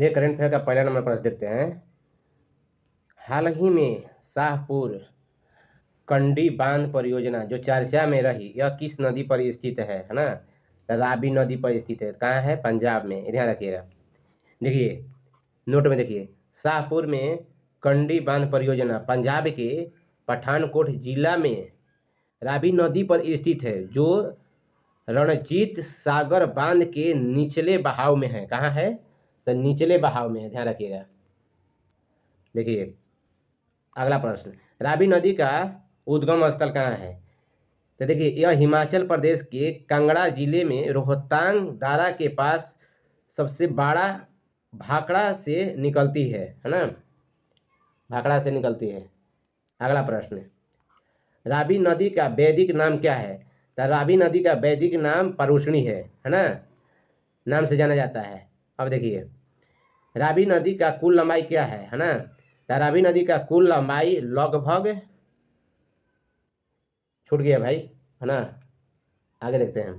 ये current affair का पहला नंबर प्रश्न देखते हैं। हाल ही में शाहपुर कंडी बांध परियोजना जो चर्चा में रही, यह किस नदी पर स्थित है ना? रावी नदी पर स्थित है। कहाँ है? पंजाब में। ध्यान रखिएगा। देखिए नोट में देखिए, शाहपुर में कंडी बांध परियोजना पंजाब के पठानकोट जिला में रावी नदी पर स्थित है, जो रणजीत सागर बांध के निचले बहाव में है। कहाँ है? तो निचले बहाव में है। ध्यान रखिएगा। देखिए अगला प्रश्न, रावी नदी का उद्गम स्थल कहाँ है? तो देखिए यह हिमाचल प्रदेश के कांगड़ा जिले में रोहतांग दारा के पास सबसे बड़ा भाखड़ा से निकलती है ना? भाखड़ा से निकलती है। अगला प्रश्न, रावी नदी का वैदिक नाम क्या है? तो रावी नदी का वैदिक नाम परुष्णी है ना? नाम से जाना जाता है। अब देखिए रावी नदी का कुल लंबाई क्या है ना? तो रावी नदी का कुल लंबाई लगभग, छूट गया भाई है ना, आगे देखते हैं।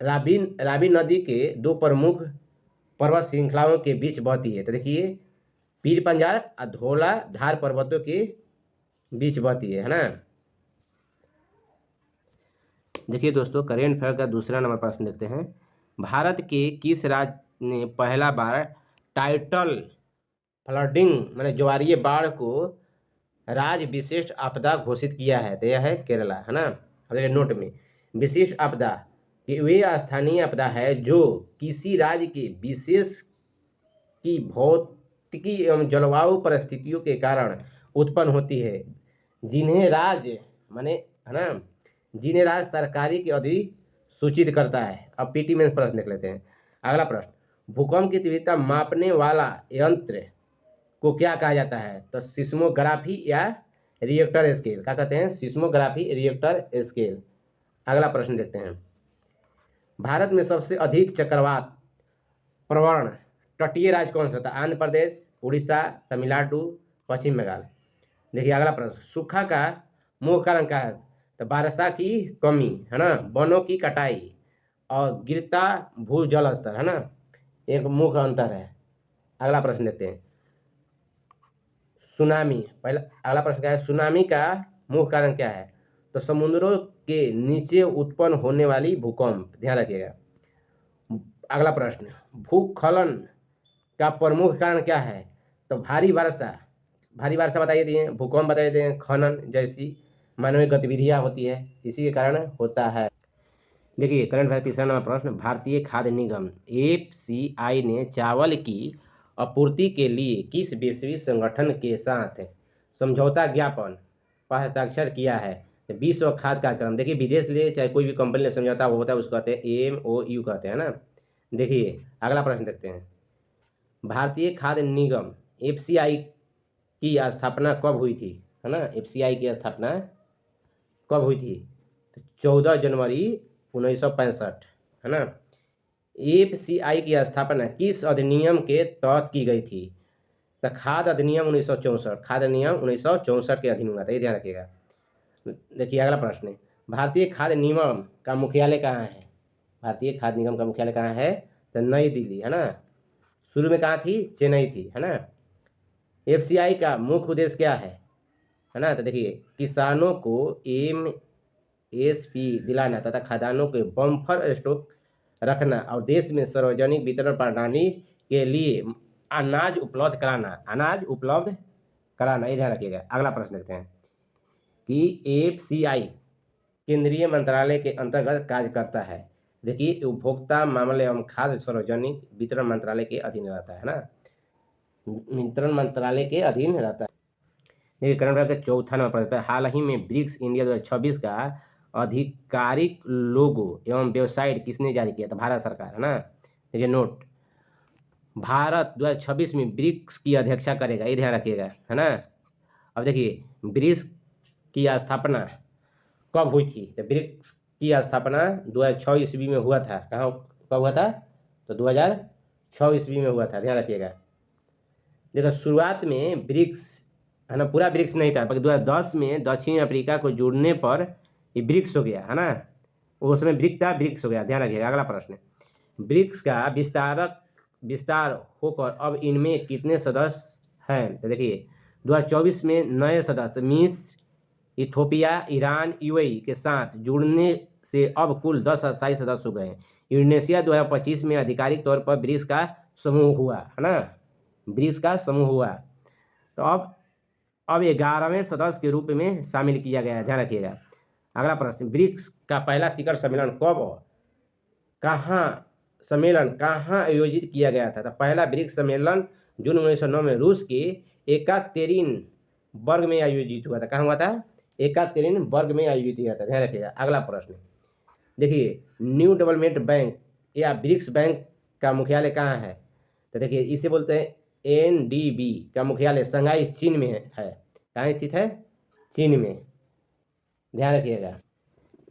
रावी नदी के दो प्रमुख पर्वत श्रृंखलाओं के बीच बहती है। तो देखिए पीर पंजाल और धौला धार पर्वतों के बीच बहती है ना? देखिए दोस्तों करेंट अफेयर का दूसरा नंबर प्रश्न देखते हैं। भारत के किस राज्य ने पहला बार टाइटल फ्लडिंग माने ज्वारीय बाढ़ को राज्य विशिष्ट आपदा घोषित किया है? तो यह है केरला है ना? अब देखिए नोट में, विशिष्ट आपदा वे स्थानीय आपदा है जो किसी राज्य के विशेष की भौतिकी एवं जलवायु परिस्थितियों के कारण उत्पन्न होती है, जिन्हें राज्य माने है ना, जिन्हें राज्य सरकारी के अधिसूचित करता है। अब पीटी मेंस प्रश्न देख लेते हैं। अगला प्रश्न, भूकंप की तीव्रता मापने वाला यंत्र को क्या कहा जाता है? तो सिस्मोग्राफी या रिएक्टर स्केल। क्या कहते हैं? Seismography, Richter scale. अगला प्रश्न देखते हैं। भारत में सबसे अधिक चक्रवात प्रवण तटीय राज्य कौन सा था? आंध्र प्रदेश, उड़ीसा, तमिलनाडु, पश्चिम बंगाल। देखिए अगला प्रश्न, सूखा का मुख्य कारण क्या है? तो वर्षा की कमी है ना, वनों की कटाई और गिरता भूजल स्तर है ना, एक मुख्य अंतर है। अगला प्रश्न देखते हैं। सुनामी, पहला अगला प्रश्न क्या है? सुनामी का मुख्य कारण क्या है? तो समुद्रों के नीचे उत्पन्न होने वाली भूकंप। ध्यान रखिएगा। अगला प्रश्न, भूस्खलन का प्रमुख कारण क्या है? तो भारी वर्षा, भारी वर्षा बताइए दिए, भूकंप बताइए दिए, खनन जैसी मानवीय गतिविधियां होती है, इसी के कारण होता है। देखिए करंट अफेयर तीसरा नंबर प्रश्न, भारतीय खाद्य निगम एफसीआई ने चावल की आपूर्ति के लिए किस वैश्विक संगठन के साथ समझौता ज्ञापन पर हस्ताक्षर किया है? तो विश्व खाद्य कार्यक्रम। देखिए विदेश ले चाहे कोई भी कंपनी ले समझौता होता है उसको कहते हैं MOU कहते हैं ना। देखिए अगला प्रश्न देखते हैं। भारतीय खाद्य निगम एफसीआई की स्थापना कब हुई थी है ना? एफसीआई की स्थापना कब हुई थी? तो 14 जनवरी 1965 है ना? एफसीआई की स्थापना किस अधिनियम के तहत की गई थी? तो खाद्य अधिनियम 1964, खाद्य नियम 1964 के अधीन हुआ था, ये ध्यान रखिएगा। देखिए अगला प्रश्न है, भारतीय खाद्य निगम का मुख्यालय कहाँ है? भारतीय खाद्य निगम का मुख्यालय कहाँ है? तो नई दिल्ली है ना। शुरू में कहाँ थी? चेन्नई थी है ना। एफसीआई का मुख्य उद्देश्य क्या है ना? तो देखिए किसानों को MSP दिलाना तथा खदानों के बम्पर स्टॉक रखना और देश में सार्वजनिक वितरण प्रणाली के लिए अनाज उपलब्ध कराना, अनाज उपलब्ध कराना, ये ध्यान रखिएगा। अगला प्रश्न देखते हैं कि एफसीआई केंद्रीय मंत्रालय के अंतर्गत कार्य करता है। देखिए उपभोक्ता मामले एवं खाद्य सार्वजनिक वितरण मंत्रालय के अधीन रहता है ना, वितरण मंत्रालय के अधीन रहता है। देखिए करंट अफेयर का चौथा नंबर पर है, हाल ही में ब्रिक्स इंडिया 2026 का आधिकारिक लोगो एवं वेबसाइट किसने जारी किया था? भारत सरकार है ना। देखिए नोट, भारत 2026 में ब्रिक्स की अध्यक्षता करेगा, ये ध्यान रखिएगा है ना। अब देखिए ब्रिक्स की स्थापना कब हुई थी? तो ब्रिक्स की स्थापना 2006 ईस्वी में हुआ था। कहाँ कब हुआ था? तो 2006 ईस्वी में हुआ था, ध्यान रखिएगा। देखो शुरुआत में ब्रिक्स है ना, पूरा ब्रिक्स नहीं था, बल्कि 2010 में दक्षिण अफ्रीका को जुड़ने पर ये ब्रिक्स हो गया है ना। उसमें ब्रिक्स था, ब्रिक्स हो गया, ध्यान रखिएगा। अगला प्रश्न, ब्रिक्स का विस्तारक विस्तार होकर अब इनमें कितने सदस्य हैं? तो देखिए 2024 में नए सदस्य मिस्र, इथोपिया, ईरान, यूएई के साथ जुड़ने से अब कुल 10 अस्थायी सदस्य हो गए हैं। इंडोनेशिया 2025 में आधिकारिक तौर पर ब्रिक्स का समूह हुआ, है ना, ब्रिक्स का समूह हुआ। तो अब 11वें सदस्य के रूप में शामिल किया गया है, ध्यान रखिएगा। अगला प्रश्न, ब्रिक्स का पहला शिखर सम्मेलन कब कहाँ आयोजित किया गया था? तो पहला ब्रिक्स सम्मेलन जून 1909 में रूस के एकातेरिनबर्ग में आयोजित हुआ था। कहाँ हुआ था? एकातेरिनबर्ग में आयोजित हुआ था, ध्यान रखिएगा। अगला प्रश्न देखिए, न्यू डेवलपमेंट बैंक या ब्रिक्स बैंक का मुख्यालय कहाँ है? तो देखिए इसे बोलते हैं एनडीबी का मुख्यालय शंघाई चीन में है। कहाँ स्थित है? चीन में, ध्यान रखिएगा।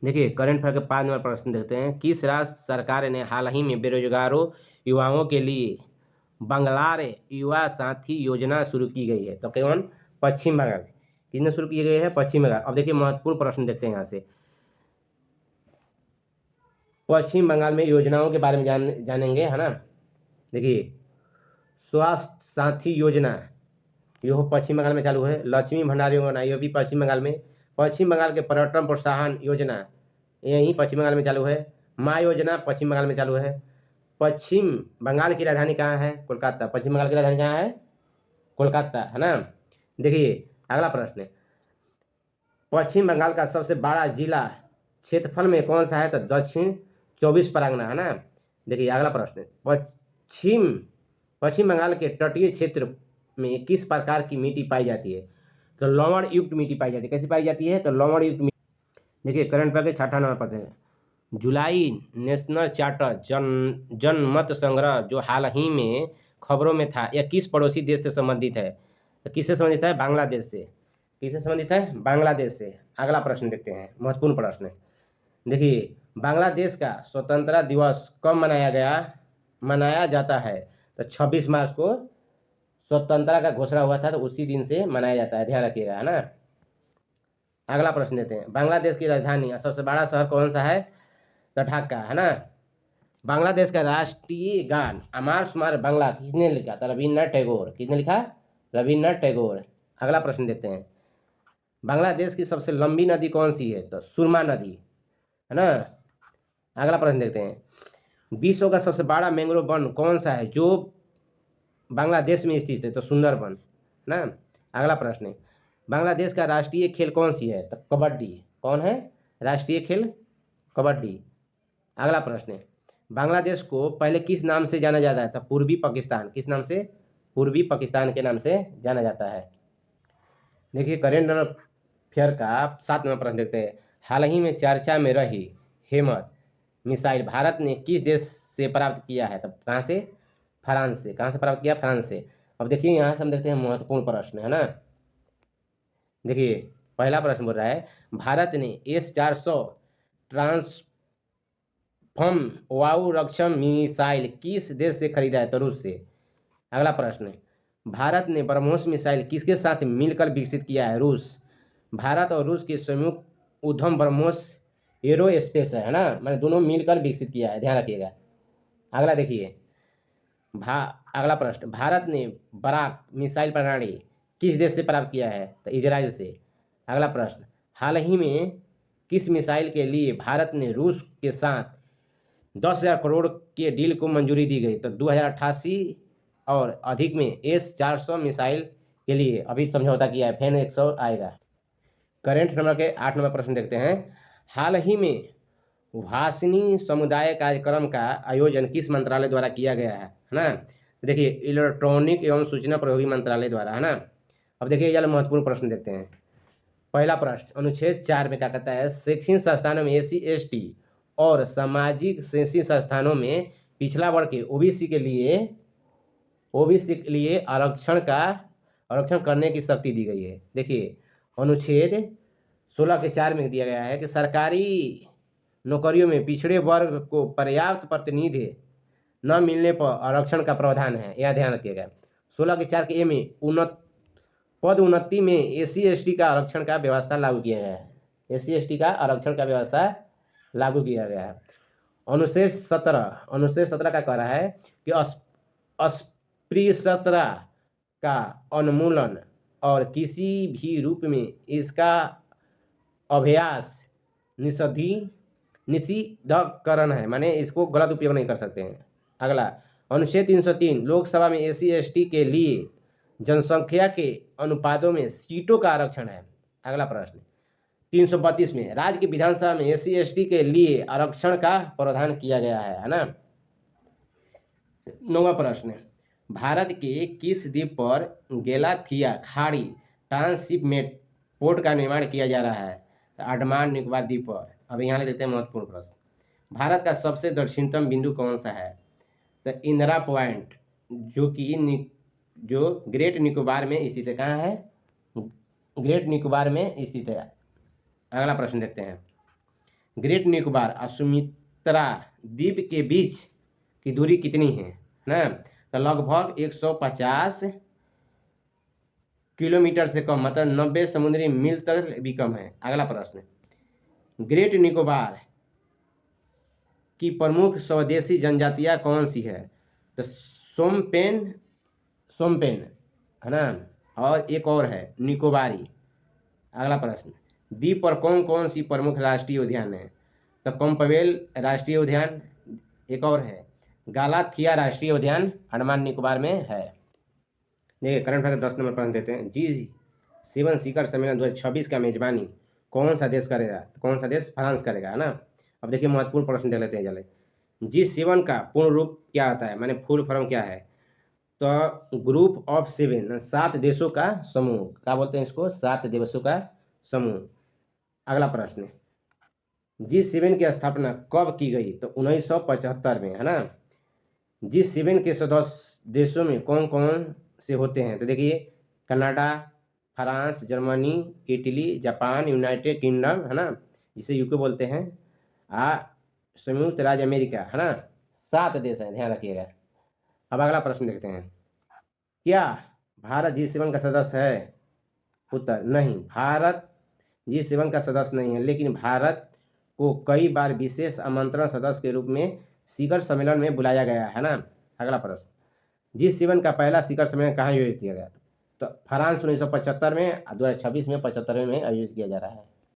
देखिए करंट अफेयर के 5 नंबर प्रश्न देखते हैं। किस राज्य सरकार ने हाल ही में बेरोजगारों युवाओं के लिए बंगलार युवा साथी योजना शुरू की गई है? तो कौन? पश्चिम बंगाल। किसने शुरू की गई है? पश्चिम बंगाल। अब देखिए महत्वपूर्ण प्रश्न देखते हैं यहाँ से। पश्चिम बंगाल में योजनाओं के बारे में जानेंगे, है ना। देखिए स्वास्थ्य साथी योजना यह पश्चिम बंगाल में चालू है। लक्ष्मी भंडार योजना यह भी पश्चिम बंगाल में। पश्चिम बंगाल के पर्यटन प्रोत्साहन योजना यही पश्चिम बंगाल में चालू है। माँ योजना पश्चिम बंगाल में चालू है। पश्चिम बंगाल की राजधानी कहाँ है? कोलकाता। पश्चिम बंगाल की राजधानी कहाँ है? कोलकाता, है ना। देखिए अगला प्रश्न, पश्चिम बंगाल का सबसे बड़ा जिला क्षेत्रफल में कौन सा है? तो दक्षिण 24 परगना, है ना। देखिए अगला प्रश्न, पश्चिम बंगाल के तटीय क्षेत्र में किस प्रकार की मिट्टी पाई जाती है? तो लवण युक्त मिट्टी पाई जाती है। कैसी पाई जाती है? तो लवण युक्त मिट्टी। देखिए करंट अफेयर के 6ठा नंबर पर है। जुलाई नेशनल चार्टर जनमत संग्रह जो हाल ही में खबरों में था, यह किस पड़ोसी देश से संबंधित है? तो किससे संबंधित है? बांग्लादेश से। किससे संबंधित है? बांग्लादेश से। अगला प्रश्न देखते हैं, महत्वपूर्ण प्रश्न। देखिए बांग्लादेश का स्वतंत्रता दिवस कब मनाया जाता है? तो 26 मार्च को स्वतंत्रता का घोषणा हुआ था, तो उसी दिन से मनाया जाता है, ध्यान रखिएगा, है ना। अगला प्रश्न देते हैं, बांग्लादेश की राजधानी और सबसे बड़ा शहर कौन सा है? तो ढाका, है ना। बांग्लादेश का राष्ट्रीय गान अमार सुमार बांग्ला किसने लिखा? तो रविन्द्रनाथ टैगोर। किसने लिखा? रविन्द्रनाथ टैगोर। अगला प्रश्न देखते हैं, बांग्लादेश की सबसे लंबी नदी कौन सी है? तो सुरमा नदी, है ना। अगला प्रश्न देखते हैं, विश्व का सबसे बड़ा मैंग्रोव वन कौन सा है जो बांग्लादेश में स्थित है? तो सुंदरबन, ना। अगला प्रश्न, बांग्लादेश का राष्ट्रीय खेल कौन सी है? तो कबड्डी। कौन है राष्ट्रीय खेल? कबड्डी। अगला प्रश्न, बांग्लादेश को पहले किस नाम से जाना जाता है? तो पूर्वी पाकिस्तान। किस नाम से? पूर्वी पाकिस्तान के नाम से जाना जाता है। देखिए करेंट अफेयर का 7 नंबर प्रश्न देखते हैं, हाल ही में चर्चा में रही हेमर मिसाइल भारत ने किस देश से प्राप्त किया है? तब कहाँ से? फ्रांस से। कहाँ से प्राप्त किया? फ्रांस से। अब देखिए यहाँ से हम देखते हैं महत्वपूर्ण प्रश्न, है ना। देखिए पहला प्रश्न बोल रहा है, भारत ने S-400 ट्रांसफॉर्म वायु रक्षण मिसाइल किस देश से खरीदा है? तो रूस से। अगला प्रश्न, भारत ने ब्रह्मोस मिसाइल किसके साथ मिलकर विकसित किया है? रूस। भारत और रूस के संयुक्त उद्यम ब्रह्मोस एरोस्पेस है ना, मैंने दोनों मिलकर विकसित किया है, ध्यान रखिएगा। अगला देखिए अगला प्रश्न, भारत ने बराक मिसाइल प्रणाली किस देश से प्राप्त किया है? तो इजराइल से। अगला प्रश्न, हाल ही में किस मिसाइल के लिए भारत ने रूस के साथ 10,000 करोड़ के डील को मंजूरी दी गई? तो 2088 और अधिक में S-400 मिसाइल के लिए अभी समझौता किया है, फैन 100 आएगा। करेंट नंबर के 8 नंबर प्रश्न देखते हैं, हाल ही में भाषणी समुदाय कार्यक्रम का आयोजन किस मंत्रालय द्वारा किया गया है ना? देखिए इलेक्ट्रॉनिक एवं सूचना प्रौद्योगिकी मंत्रालय द्वारा, है ना। अब देखिए यह महत्वपूर्ण प्रश्न देखते हैं। पहला प्रश्न, अनुच्छेद 4 में क्या कहता है? शैक्षणिक संस्थानों में SC ST और सामाजिक शैक्षणिक संस्थानों में पिछड़ा वर्ग के ओबीसी के लिए आरक्षण करने की शक्ति दी गई है। देखिए अनुच्छेद 16 के 4 में दिया गया है कि सरकारी नौकरियों में पिछड़े वर्ग को पर्याप्त प्रतिनिधि न मिलने पर आरक्षण का प्रावधान है, यह ध्यान रखिएगा। 16 के 4 के ए में पद उन्नति में SC ST का आरक्षण का व्यवस्था लागू किया गया है। SC ST का आरक्षण का व्यवस्था लागू किया गया है। अनुच्छेद 17 का कह रहा है कि अस्पृश्यता का उन्मूलन और किसी भी रूप में इसका अभ्यास निषिद्धकरण है, माने इसको गलत उपयोग नहीं कर सकते हैं। अगला अनुच्छेद 303 लोकसभा में SC/ST के लिए जनसंख्या के अनुपातों में सीटों का आरक्षण है। अगला प्रश्न 332 में राज्य की विधानसभा में SC/ST के लिए आरक्षण का प्रावधान किया गया है ना। 9वां प्रश्न भारत के किस द्वीप पर गेलाथिया खाड़ी ट्रांसशिपमेंट पोर्ट का निर्माण किया जा रहा है? तो अंडमान निकोबार द्वीप पर। अब यहाँ ले देते हैं महत्वपूर्ण प्रश्न। भारत का सबसे दक्षिणतम बिंदु कौन सा है? तो इंदिरा पॉइंट, जो ग्रेट निकोबार में स्थित है। कहाँ है? ग्रेट निकोबार में स्थित है। अगला प्रश्न देखते हैं। ग्रेट निकोबार और सुमित्रा द्वीप के बीच की दूरी कितनी है ना? तो लगभग 150 किलोमीटर से कम, मतलब 90 समुद्री मील तक भी कम है। अगला प्रश्न ग्रेट निकोबार की प्रमुख स्वदेशी जनजातियां कौन सी है? तो सोमपेन है ना, और एक और है निकोबारी। अगला प्रश्न द्वीप पर कौन कौन सी प्रमुख राष्ट्रीय उद्यान है? तो कम्पवेल राष्ट्रीय उद्यान, एक और है गालाथिया राष्ट्रीय उद्यान अंडमान निकोबार में है। देखिए करंट अफेयर 10 नंबर प्रश्न देते हैं। G7 शिखर सम्मेलन 2026 का मेजबानी कौन सा देश करेगा? तो कौन सा देश? फ्रांस करेगा, है ना। अब देखिए महत्वपूर्ण प्रश्न देख लेते हैं चले। G7 का पूर्ण रूप क्या आता है, माने फुल फॉर्म क्या है? तो ग्रुप ऑफ 7, 7 देशों का समूह। क्या बोलते हैं इसको? 7 देशों का समूह। अगला प्रश्न G7 की स्थापना कब की गई? तो 1975 में, है ना। G7 के सदस्य देशों में कौन कौन से होते हैं? तो देखिए Canada, France, Germany, Italy, Japan, United kingdom, है ना, जिसे यूके बोलते हैं, संयुक्त राज्य अमेरिका, है ना। 7 देश हैं, ध्यान रखिएगा। अब अगला प्रश्न देखते हैं। क्या भारत G7 का सदस्य है? उत्तर नहीं, भारत G7 का सदस्य नहीं है, लेकिन भारत को कई बार विशेष आमंत्रण सदस्य के रूप में शिखर सम्मेलन में बुलाया गया है ना। अगला प्रश्न G7 का पहला शिखर सम्मेलन कहाँ आयोजित किया गया? तो फ्रांस 1975 में, 2026 में 75वें में आयोजित किया जा रहा है।